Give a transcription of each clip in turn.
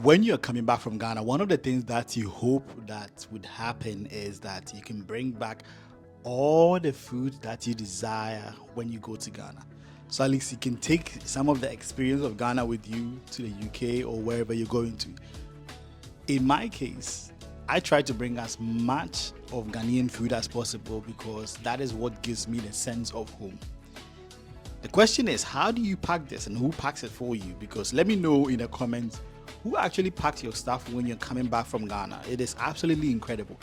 When you're coming back from Ghana, one of the things that you hope that would happen is that you can bring back all the food that you desire when you go to Ghana. So at least you can take some of the experience of Ghana with you to the UK or wherever you're going to. In my case, I try to bring as much of Ghanaian food as possible because that is what gives me the sense of home. The question is, how do you pack this and who packs it for you? Because let me know in the comments who actually packs your stuff when you're coming back from Ghana. It is absolutely incredible.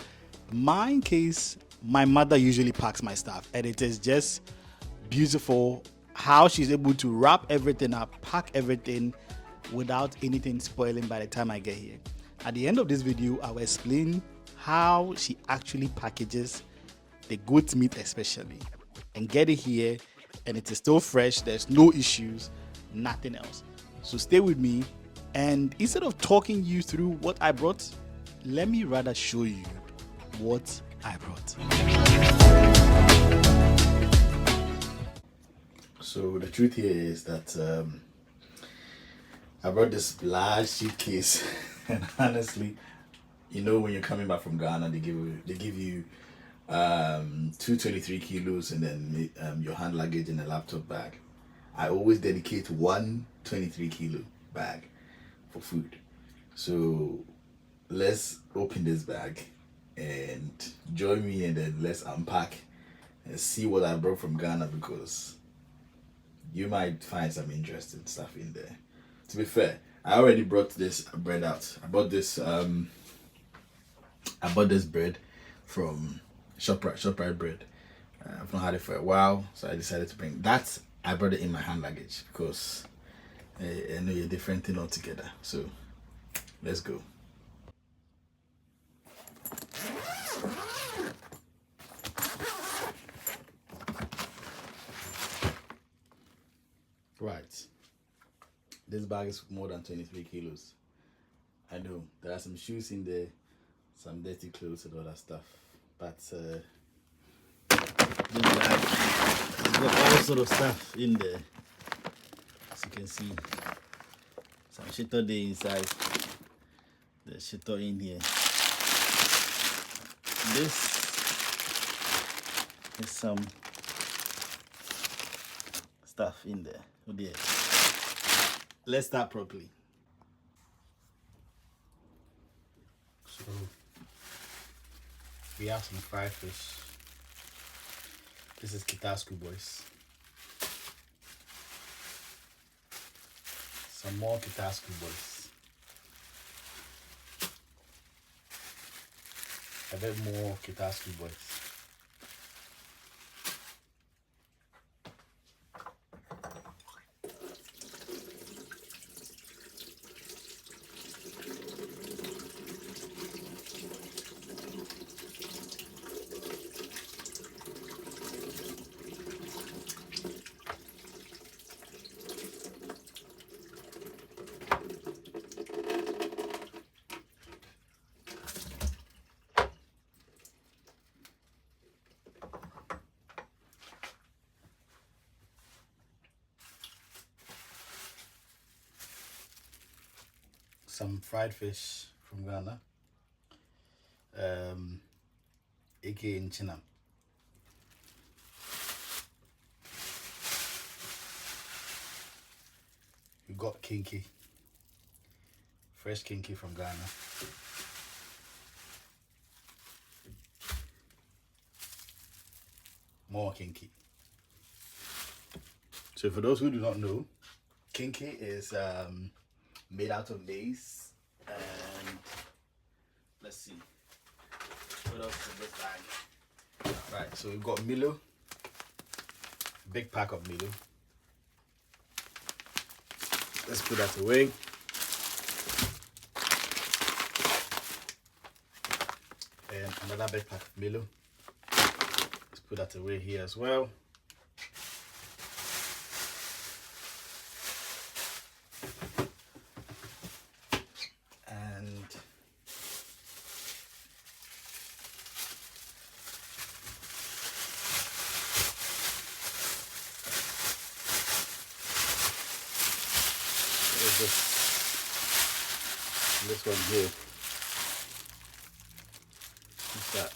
In my case, my mother usually packs my stuff, and it is just beautiful how she's able to wrap everything up, pack everything without anything spoiling by the time I get here. At the end of this video, I will explain how she actually packages the goat meat especially and get it here, and it is still fresh. There's no issues, nothing else. So stay with me, and instead of talking you through what I brought, let me rather show you what I brought. So the truth here is that I brought this large suitcase and honestly, you know, when you're coming back from Ghana, they give you 223 kilos and then your hand luggage and a laptop bag. I always dedicate one 23-kilo bag for food. So let's open this bag and join me, and then let's unpack and see what I brought from Ghana, because you might find some interesting stuff in there. To be fair, I already brought this bread out. I bought this bread from ShopRite bread. I've not had it for a while, so I decided to bring that. I brought it in my hand luggage because I know you're a different thing altogether. So let's go. Right. This bag is more than 23 kilos. I know there are some shoes in there, some dirty clothes and all that stuff, but this bag has got all sort of stuff in there. As you can see, some shito there inside. There's shito in here. This is some stuff in there. Oh dear. Let's start properly. So we have some fried fish. This is Kitasku boys. Some more Kitasku boys. A bit more Kitasku boys. Some fried fish from Ghana, aka in China. We got kinky, fresh kinky from Ghana. More kinky. So for those who do not know, kinky is made out of maize, and let's see what else is in this bag. Right, so we've got Milo, big pack of Milo. Let's put that away. And another big pack of Milo. Let's put that away here as well. This one here. What's that?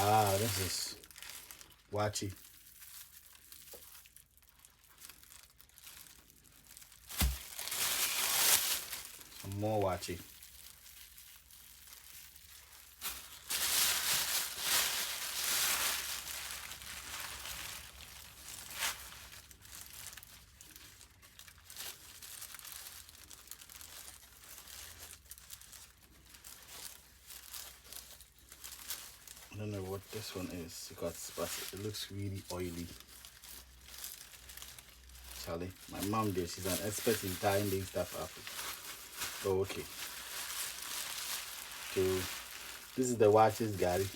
Ah, this is waakye. Some more waakye. I don't know what this one is because but it looks really oily. Charlie, my mom there, she's an expert in tying these stuff up. Oh, okay. So this is the waakye's gari.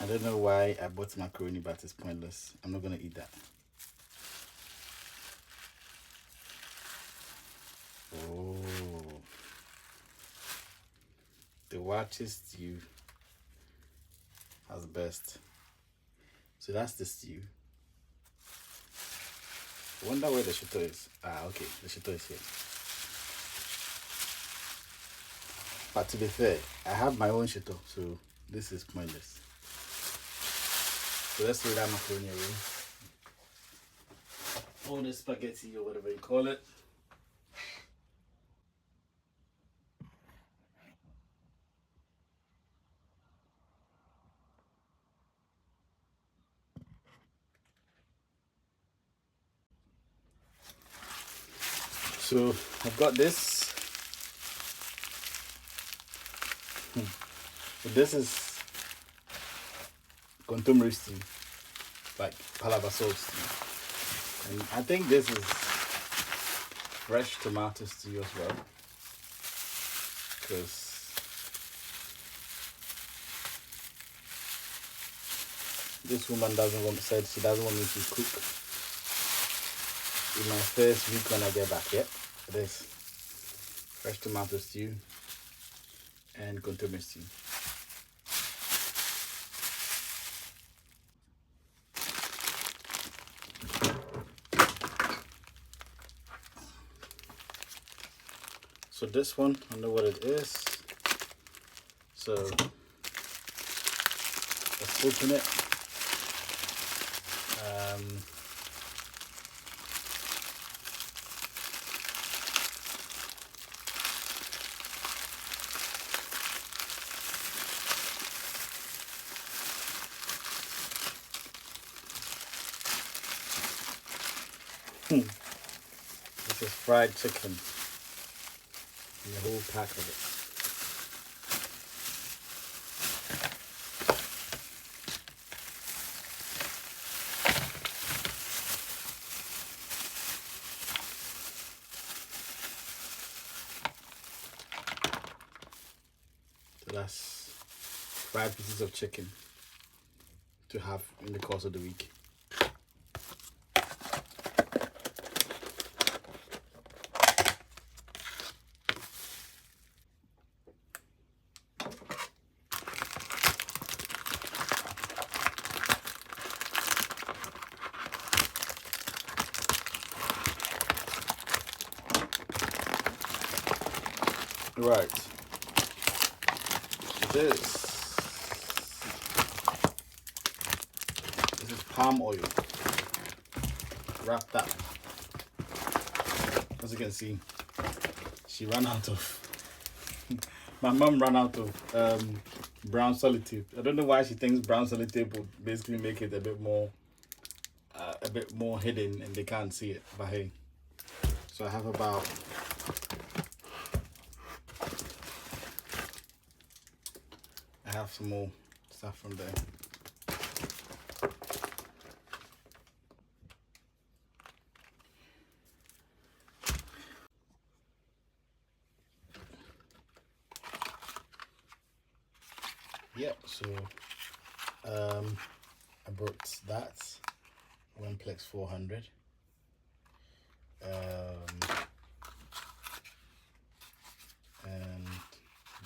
I don't know why I bought macaroni, but it's pointless. I'm not gonna eat that. Oh, the waakye stew has best. So that's the stew. I wonder where the shito is. Ah, okay, the shito is here. But to be fair, I have my own shito, so this is pointless. So let's throw that macaroni away. Or the spaghetti or whatever you call it. So I've got this. So this is contemporary stew, like palabasol stew. And I think this is fresh tomato stew as well. Because this woman said she doesn't want me to cook in my first week when I get back. Yep, it is fresh tomato stew and contemporary stew. So this one, I know what it is. So let's open it. This is fried chicken. And the whole pack of it. So that's 5 pieces of chicken to have in the course of the week. Right. This is palm oil wrapped up. As you can see, she ran out of my mom ran out of brown sellotape. I don't know why she thinks brown sellotape would basically make it a bit more hidden and they can't see it, but hey. So I have about some more stuff from there. Yeah, so I brought that Wimplex 400. And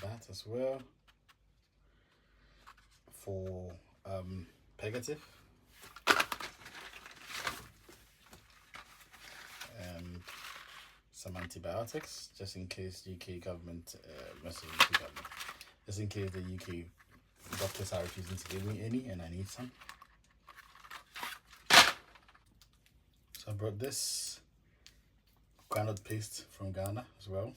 that as well for pegative. And some antibiotics, just in case UK government, just in case the UK doctors are refusing to give me any and I need some. So I brought this groundnut paste from Ghana as well.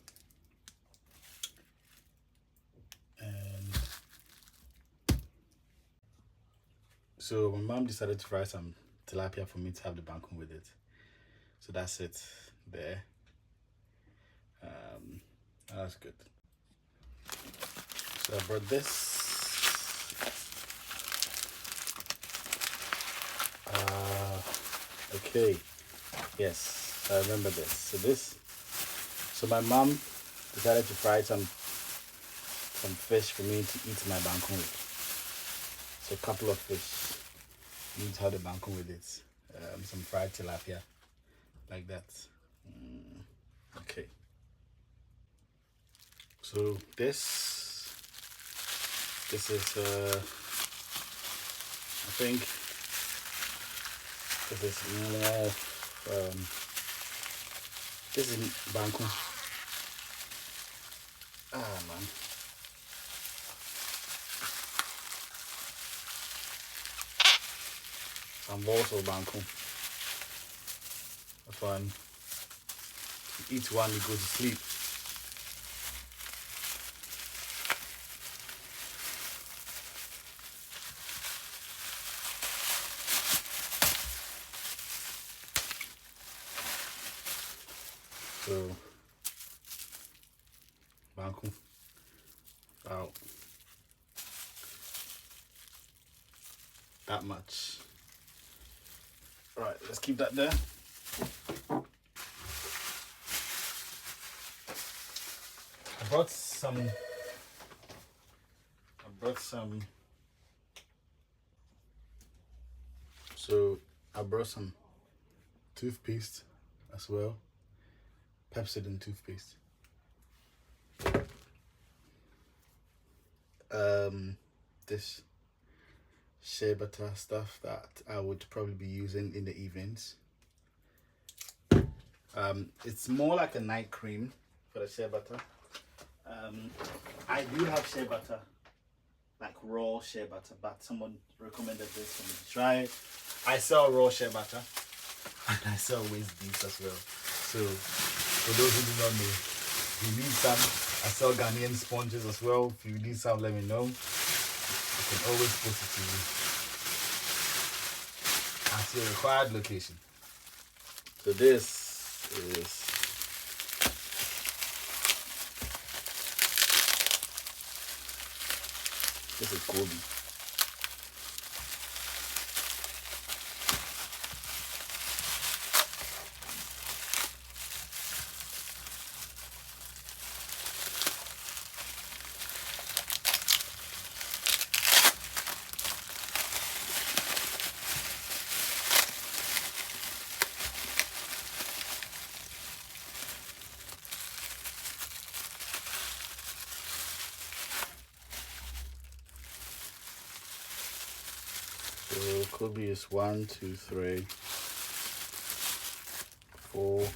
And so my mom decided to fry some tilapia for me to have the bacon with it. So that's it there. That's good. So I brought this. Okay. Yes, I remember this. So my mom decided to fry some fish for me to eat my bacon with. So a couple of fish. You need to have the bacon with it. Some fried tilapia, like that. Okay. So this is I think this is more this is bacon. Man. Some balls of bacon. That's one. You eat one, you go to sleep. So, bacon, about that much. All right, let's keep that there. I brought some. So I brought some toothpaste as well. Pepsodent toothpaste. This shea butter stuff that I would probably be using in the evenings. It's more like a night cream for the shea butter. I do have shea butter, like raw shea butter, but someone recommended this for me to try it. I sell raw shea butter and I sell waste beads as well. So for those who do not know, if you need some, I sell Ghanaian sponges as well. If you need some, let me know. I can always post it to you at your required location. So this is Koobi. So Koobi is 1, 2, 3, 4,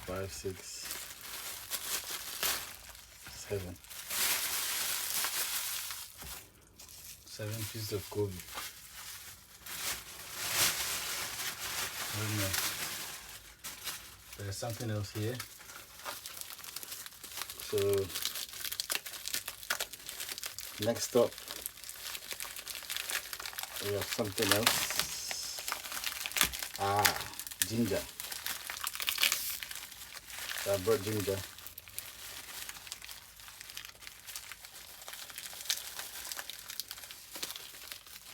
5, 6, 7. 7 pieces of Koobi. There's something else here. So next up, we have something else. Ginger. So I brought ginger.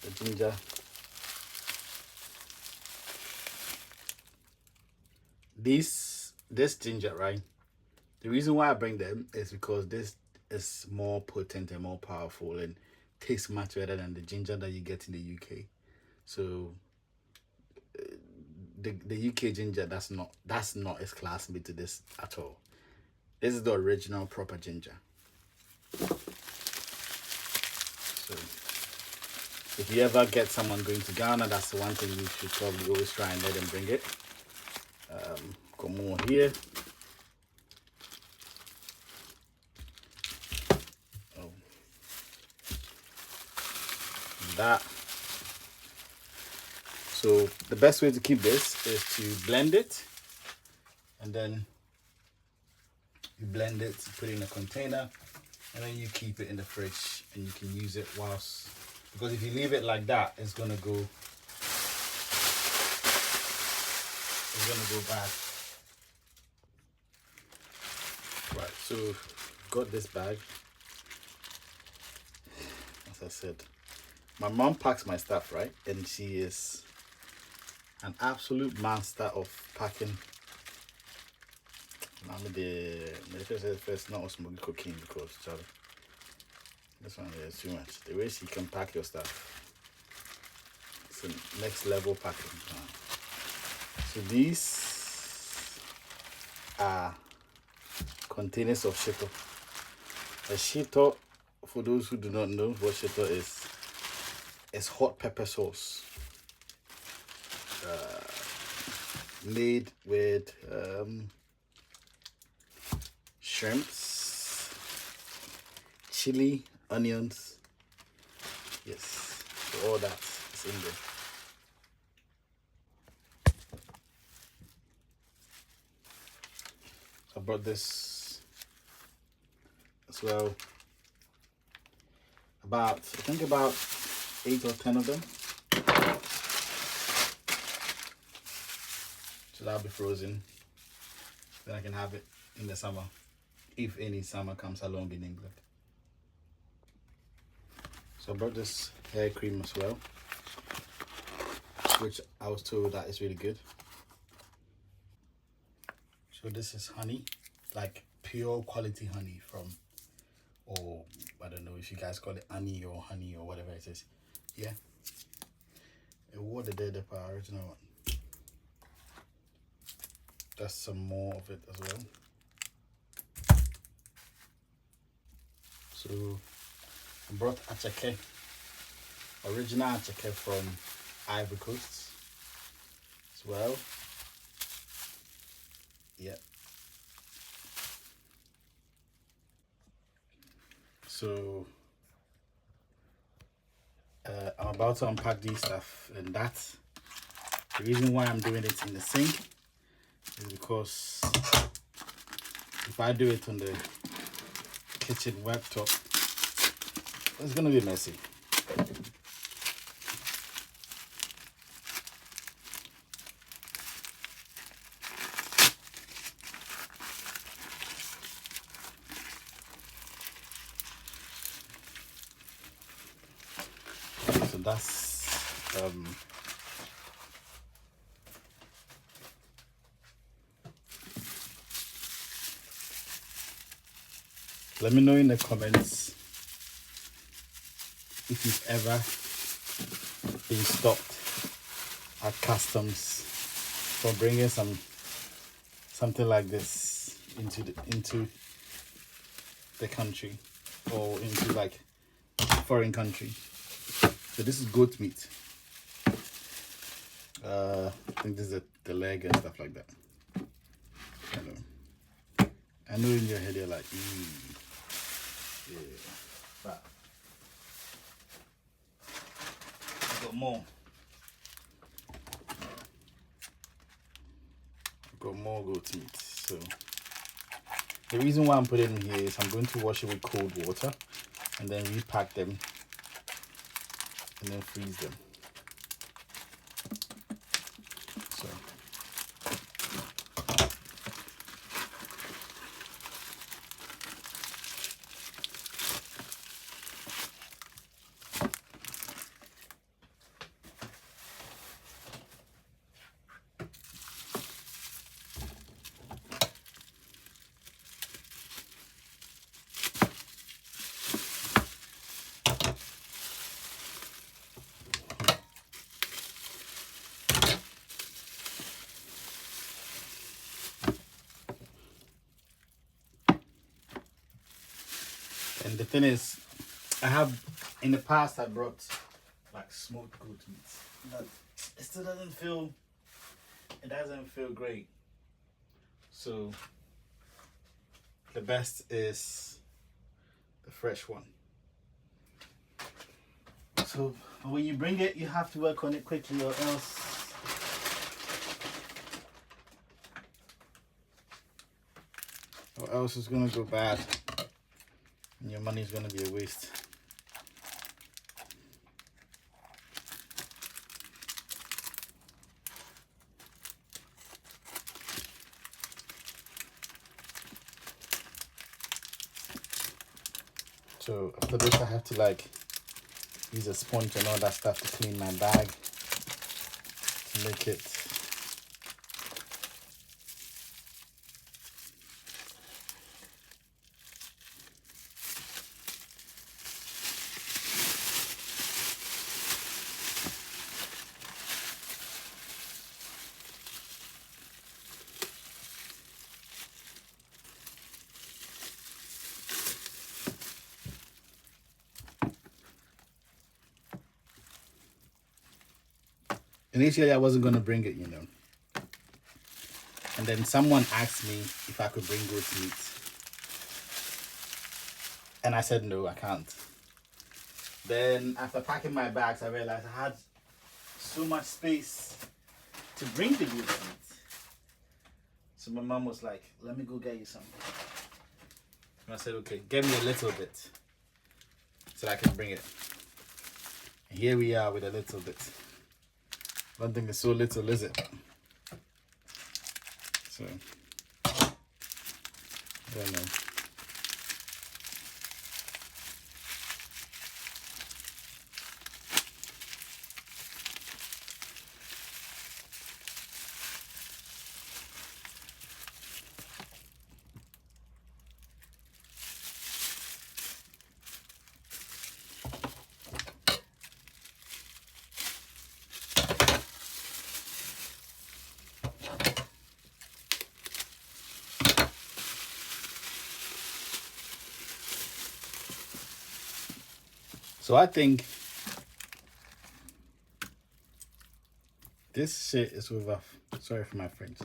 The ginger. This ginger, right? The reason why I bring them is because this is more potent and more powerful and tastes much better than the ginger that you get in the UK. So the UK ginger, that's not its classmate to this at all. This is the original proper ginger. So if you ever get someone going to Ghana, that's the one thing you should probably always try and let them bring it. Got more here. Oh, that. So the best way to keep this is to blend it, and then you blend it, put it in a container, and then you keep it in the fridge, and you can use it whilst, because if you leave it like that, it's gonna go bad. Right, so got this bag. As I said, my mom packs my stuff, right? And she is an absolute master of packing. I'm the first not smoky cooking because Charlie, this one is too much. The way she can pack your stuff, it's a next level packing. So these are containers of shito. A shito, for those who do not know what shito is hot pepper sauce. Made with shrimps, chili, onions. Yes, so all that is in there. I brought this as well. I think about 8 or 10 of them. So that'll be frozen. Then I can have it in the summer, if any summer comes along in England. So I brought this hair cream as well, which I was told that is really good. So this is honey, like pure quality honey from, or I don't know if you guys call it honey or whatever it is. Yeah. What the original one. That's some more of it as well. So I brought achake, original achake from Ivory Coast as well. Yeah. So I'm about to unpack these stuff, and that's the reason why I'm doing it in the sink, is because if I do it on the kitchen worktop, it's gonna be messy. So that's let me know in the comments if you've ever been stopped at customs for bringing something like this into the country, or into like foreign country. So this is goat meat. I think this is the leg and stuff like that. I know in your head you're like, yeah, but I got more. I've got more goat meat. So the reason why I'm putting them here is I'm going to wash it with cold water and then repack them and then freeze them. So And the thing is, I have in the past I brought like smoked goat meat, but it still doesn't feel. It doesn't feel great. So the best is the fresh one. So when you bring it, you have to work on it quickly, or else it's gonna go bad, and your money is gonna be a waste. So after this, I have to like use a sponge and all that stuff to clean my bag to make it. Initially, I wasn't going to bring it, And then someone asked me if I could bring goat meat. And I said, no, I can't. Then after packing my bags, I realized I had so much space to bring the goat meat. So my mom was like, let me go get you something. And I said, okay, get me a little bit so I can bring it. And here we are with a little bit. I don't think it's so little, is it? So, I don't know. So I think this shit is over. Sorry for my French.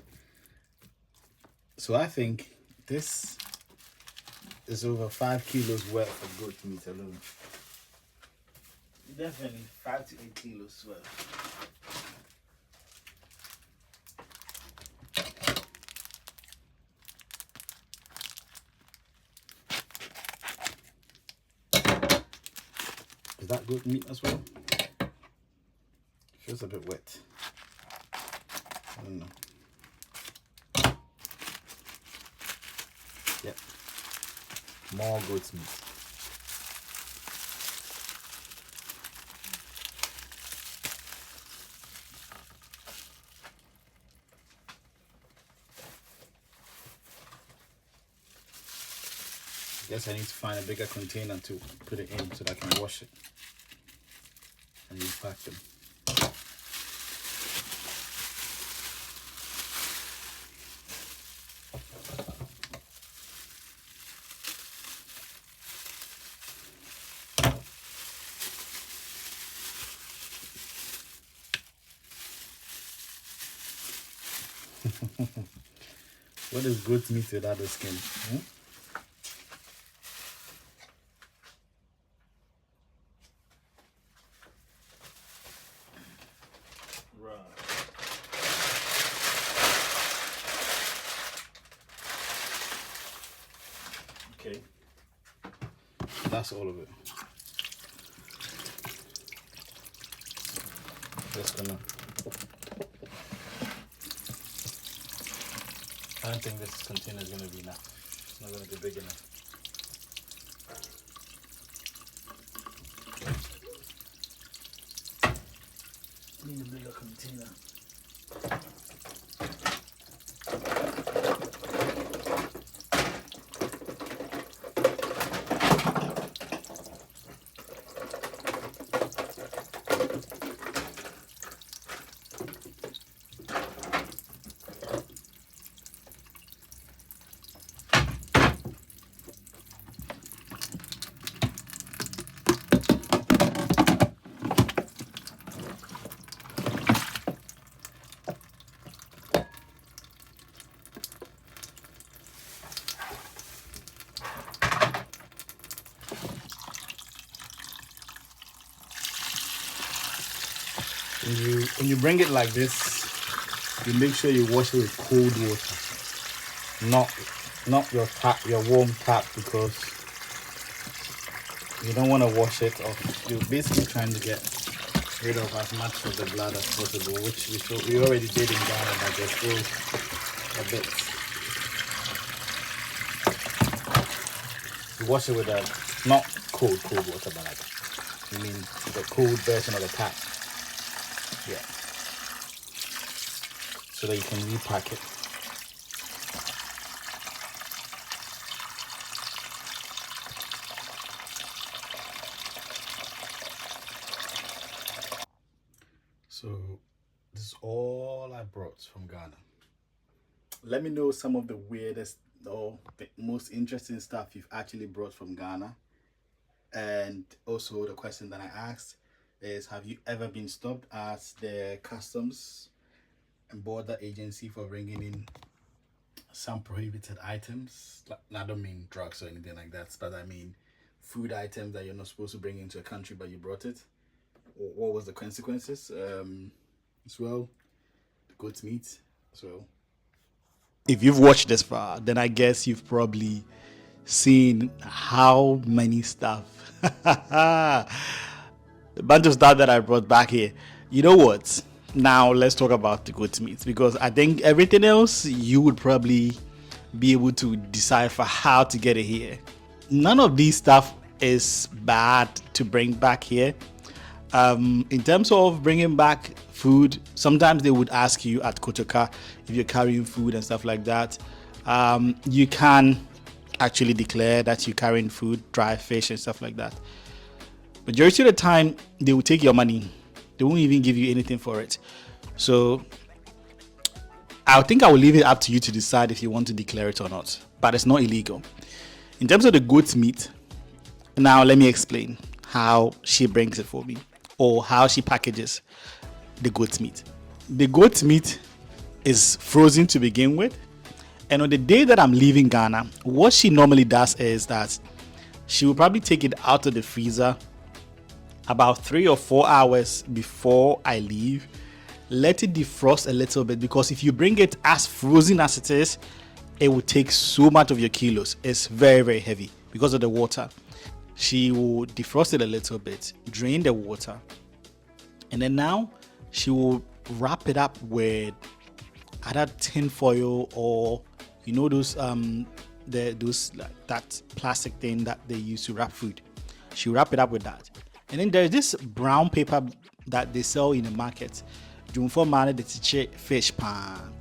So I think this is over 5 kilos worth of goat meat alone. Definitely 5 to 8 kilos worth. Is that goat meat as well? Feels a bit wet. I don't know. Yep. More goat meat. Guess I need to find a bigger container to put it in so that I can wash it and repack them. What is goat meat without the skin? Okay, that's all of it. Just gonna. I don't think this container is gonna be enough. It's not gonna be big enough. Need a bigger container. When you bring it like this, you make sure you wash it with cold water, not your warm tap, because you don't want to wash it off. You're basically trying to get rid of as much of the blood as possible, which we already did in Ghana, but there's still a bit. You wash it with not cold water, but like, I mean the cold version of the tap. Yeah. So that you can repack it. So this is all I brought from Ghana. Let me know some of the weirdest or the most interesting stuff you've actually brought from Ghana. And also the question that I asked is, have you ever been stopped at the customs and border agency for bringing in some prohibited items? I don't mean drugs or anything like that, but I mean food items that you're not supposed to bring into a country, but you brought it. What was the consequences? As well, the goat meat. So if you've watched this far, then I guess you've probably seen how many stuff, a bunch of stuff that I brought back here. You know what? Now let's talk about the goat meat, because I think everything else you would probably be able to decipher how to get it here. None of these stuff is bad to bring back here. In terms of bringing back food, sometimes they would ask you at Kotoka if you're carrying food and stuff like that. You can actually declare that you're carrying food, dry fish and stuff like that. Majority of the time, they will take your money. They won't even give you anything for it. So I think I will leave it up to you to decide if you want to declare it or not. But it's not illegal. In terms of the goat meat, now let me explain how she brings it for me, or how she packages the goat meat. The goat meat is frozen to begin with, and on the day that I'm leaving Ghana, what she normally does is that she will probably take it out of the freezer about 3 or 4 hours before I leave, let it defrost a little bit, because if you bring it as frozen as it is, it will take so much of your kilos. It's very, very heavy because of the water. She will defrost it a little bit, drain the water, and then now she will wrap it up with either tin foil, or those that plastic thing that they use to wrap food. She'll wrap it up with that. And then there's this brown paper that they sell in the market. Fish pan.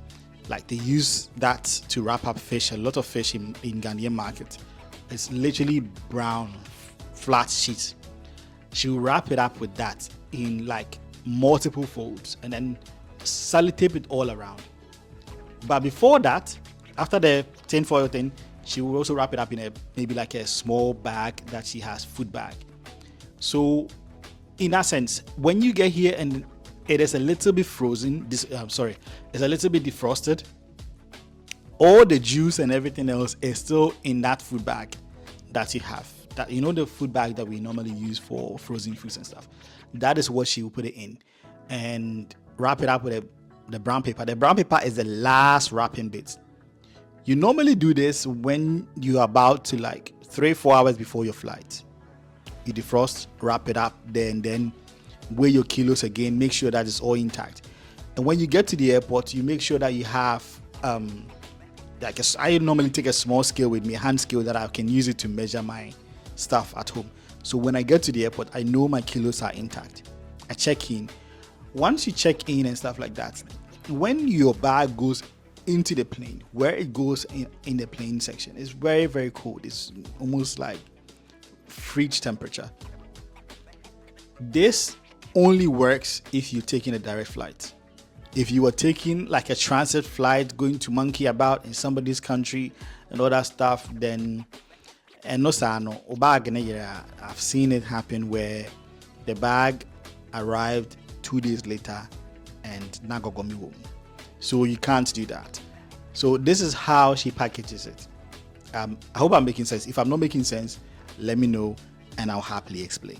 Like, they use that to wrap up fish, a lot of fish in Ghanaian market. It's literally brown, flat sheet. She'll wrap it up with that in like multiple folds, and then sellotape it all around. But before that, after the tin foil thing, she will also wrap it up in maybe like a small bag that she has, food bag. So in that sense, when you get here and it is a little bit frozen, it's a little bit defrosted, all the juice and everything else is still in that food bag that you have. That, the food bag that we normally use for frozen foods and stuff. That is what she will put it in, and wrap it up with the brown paper. The brown paper is the last wrapping bit. You normally do this when you're about to, like, 3-4 hours before your flight. You defrost, wrap it up, then weigh your kilos again, make sure that it's all intact. And when you get to the airport, you make sure that you have I normally take a small scale with me, a hand scale, that I can use it to measure my stuff at home. So when I get to the airport, I know my kilos are intact. I check in. Once you check in and stuff like that, when your bag goes into the plane, where it goes in the plane section, it's very, very cold. It's almost like fridge temperature. This only works if you're taking a direct flight. If you are taking like a transit flight, going to monkey about in somebody's country and all that stuff, then I've seen it happen where the bag arrived 2 days later and nagogomi. So you can't do that. So this is how she packages it. I hope I'm making sense. If I'm not making sense, let me know and I'll happily explain.